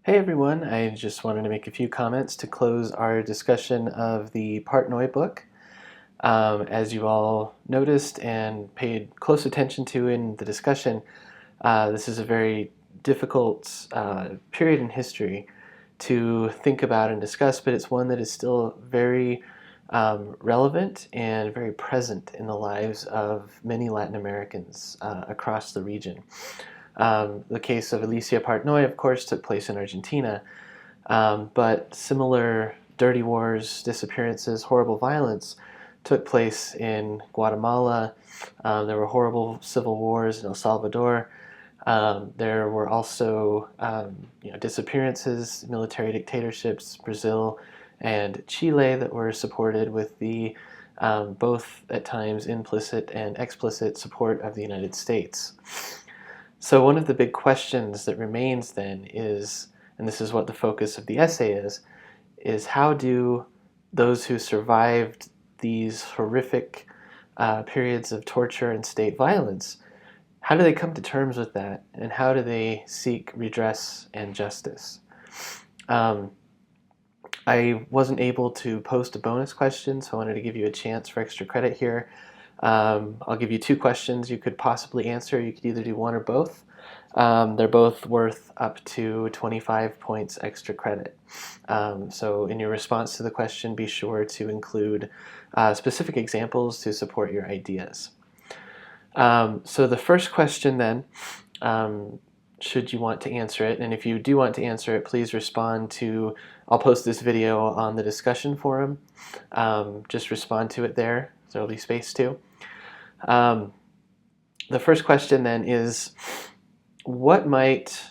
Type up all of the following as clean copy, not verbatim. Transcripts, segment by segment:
Hey everyone, I just wanted to make a few comments to close our discussion of the Partnoy book. As you all noticed and paid close attention to in the discussion, this is a very difficult period in history to think about and discuss, but it's one that is still very relevant and very present in the lives of many Latin Americans across the region. The case of Alicia Partnoy, of course, took place in Argentina, but similar dirty wars, disappearances, horrible violence took place in Guatemala. There were horrible civil wars in El Salvador. There were also disappearances, military dictatorships, Brazil and Chile that were supported with the both at times implicit and explicit support of the United States. So one of the big questions that remains then is, and this is what the focus of the essay is how do those who survived these horrific periods of torture and state violence, how do they come to terms with that, and how do they seek redress and justice? I wasn't able to post a bonus question, so I wanted to give you a chance for extra credit here. I'll give you two questions you could possibly answer. You could either do one or both. They're both worth up to 25 points extra credit. So in your response to the question, be sure to include specific examples to support your ideas. So the first question then, should you want to answer it, and if you do want to answer it, please respond to, I'll post this video on the discussion forum. Just respond to it there. There will be space too. The first question then is, what might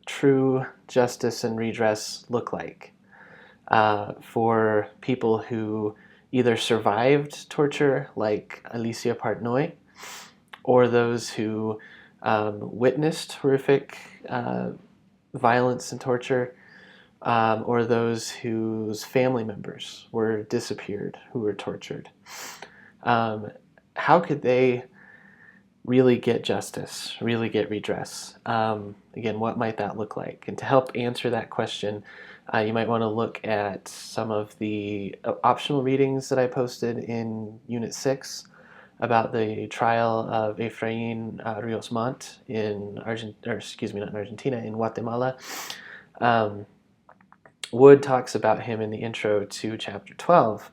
true justice and redress look like for people who either survived torture, like Alicia Partnoy, or those who witnessed horrific violence and torture, or those whose family members were disappeared, who were tortured? How could they really get justice, really get redress? Again, what might that look like? And to help answer that question, you might want to look at some of the optional readings that I posted in Unit 6 about the trial of Efrain Rios Montt in Argentina, in Guatemala. Wood talks about him in the intro to chapter 12,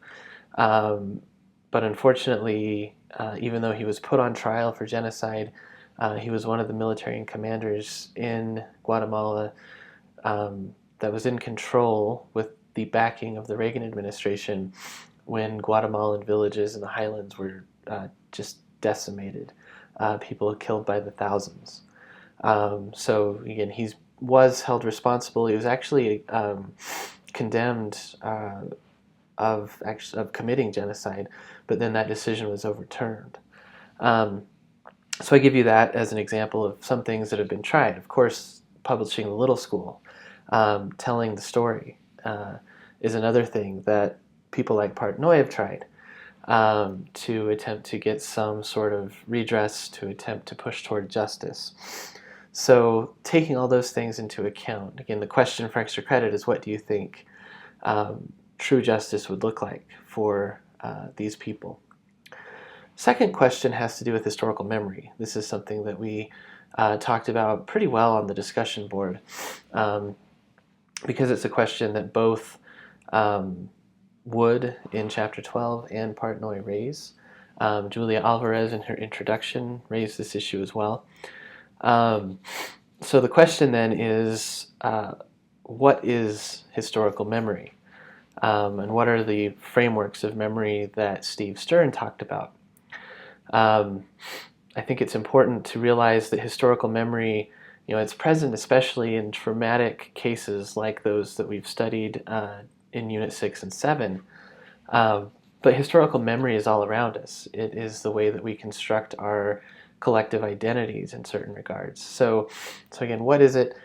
but unfortunately, even though he was put on trial for genocide, he was one of the military commanders in Guatemala that was in control with the backing of the Reagan administration when Guatemalan villages in the highlands were just decimated, people killed by the thousands. So again, he was held responsible. He was actually condemned of committing genocide, but then that decision was overturned. So I give you that as an example of some things that have been tried. Of course, publishing The Little School, telling the story is another thing that people like Partnoy have tried to attempt to get some sort of redress, to attempt to push toward justice. So taking all those things into account, again, the question for extra credit is, what do you think true justice would look like for these people? Second question has to do with historical memory. This is something that we talked about pretty well on the discussion board, because it's a question that both Wood in chapter 12 and Partnoy raise. Julia Alvarez in her introduction raised this issue as well. So the question then is, what is historical memory? And what are the frameworks of memory that Steve Stern talked about? I think it's important to realize that historical memory, it's present especially in traumatic cases like those that we've studied in Unit 6 and 7. But historical memory is all around us. It is the way that we construct our collective identities in certain regards. So again, what is it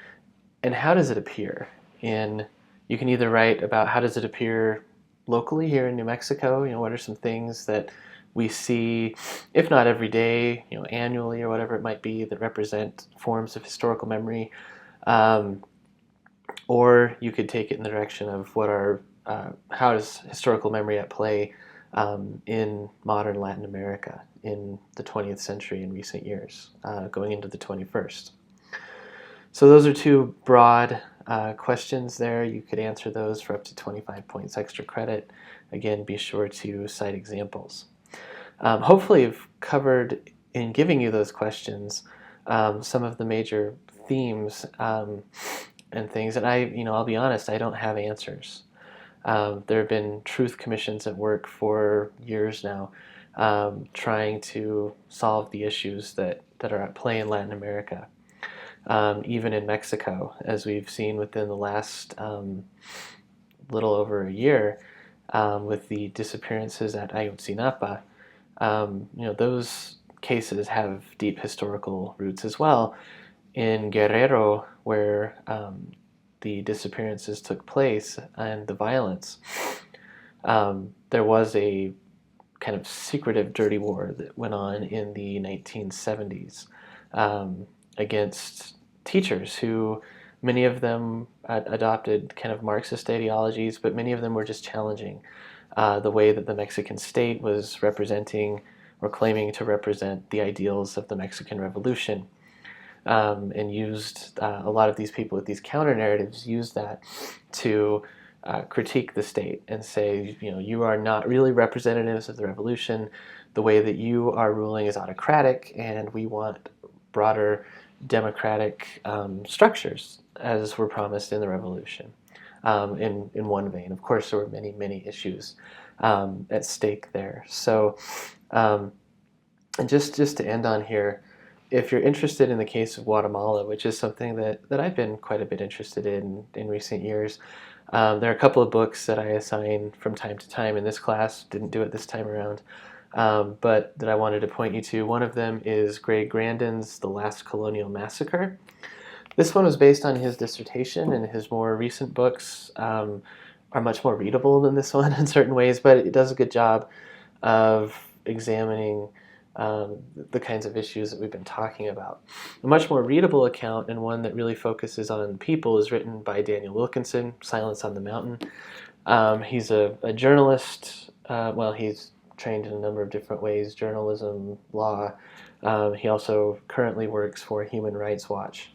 and how does it appear? You can either write about how does it appear locally here in New Mexico, what are some things that we see, if not every day, annually or whatever it might be, that represent forms of historical memory. or you could take it in the direction of how is historical memory at play in modern Latin America in the 20th century in recent years, going into the 21st. So those are two broad questions there. You could answer those for up to 25 points extra credit. Again, be sure to cite examples. Hopefully I've covered, in giving you those questions, some of the major themes and things. And I'll be honest, I don't have answers. There have been truth commissions at work for years now, trying to solve the issues that are at play in Latin America. Even in Mexico, as we've seen within the last little over a year, with the disappearances at Ayotzinapa, those cases have deep historical roots as well. In Guerrero, where the disappearances took place and the violence, there was a kind of secretive dirty war that went on in the 1970s against teachers who, many of them adopted kind of Marxist ideologies, but many of them were just challenging the way that the Mexican state was representing or claiming to represent the ideals of the Mexican Revolution. And used a lot of these people with these counter narratives used that to critique the state and say, you are not really representatives of the revolution. The way that you are ruling is autocratic, and we want broader democratic structures as were promised in the revolution. In one vein, of course, there were many issues at stake there. So, and just to end on here, if you're interested in the case of Guatemala, which is something that I've been quite a bit interested in recent years, there are a couple of books that I assign from time to time in this class. Didn't do it this time around, but that I wanted to point you to. One of them is Greg Grandin's The Last Colonial Massacre. This one was based on his dissertation, and his more recent books are much more readable than this one in certain ways, but it does a good job of examining the kinds of issues that we've been talking about. A much more readable account, and one that really focuses on people, is written by Daniel Wilkinson, Silence on the Mountain. He's a journalist. He's trained in a number of different ways, journalism, law. He also currently works for Human Rights Watch.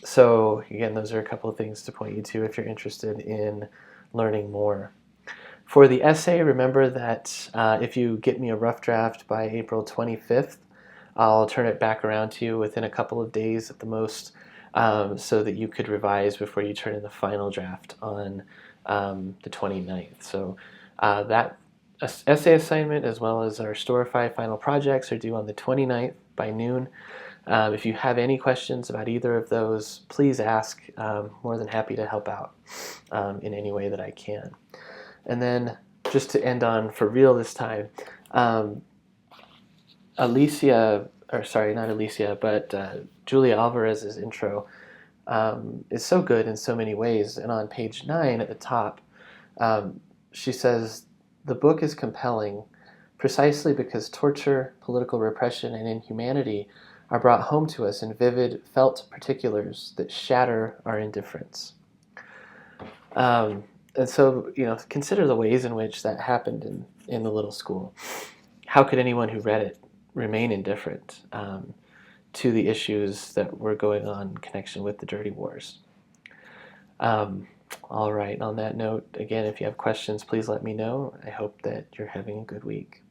So again, those are a couple of things to point you to if you're interested in learning more. For the essay, remember that if you get me a rough draft by April 25th, I'll turn it back around to you within a couple of days at the most, so that you could revise before you turn in the final draft on the 29th. So that essay assignment, as well as our Storify final projects, are due on the 29th by noon. If you have any questions about either of those, please ask. More than happy to help out in any way that I can. And then, just to end on for real this time, Julia Alvarez's intro is so good in so many ways. And on page 9 at the top, she says, "The book is compelling precisely because torture, political repression, and inhumanity are brought home to us in vivid, felt particulars that shatter our indifference." And so, consider the ways in which that happened in the little school. How could anyone who read it remain indifferent to the issues that were going on in connection with the dirty wars? All right, on that note, again, if you have questions, please let me know. I hope that you're having a good week.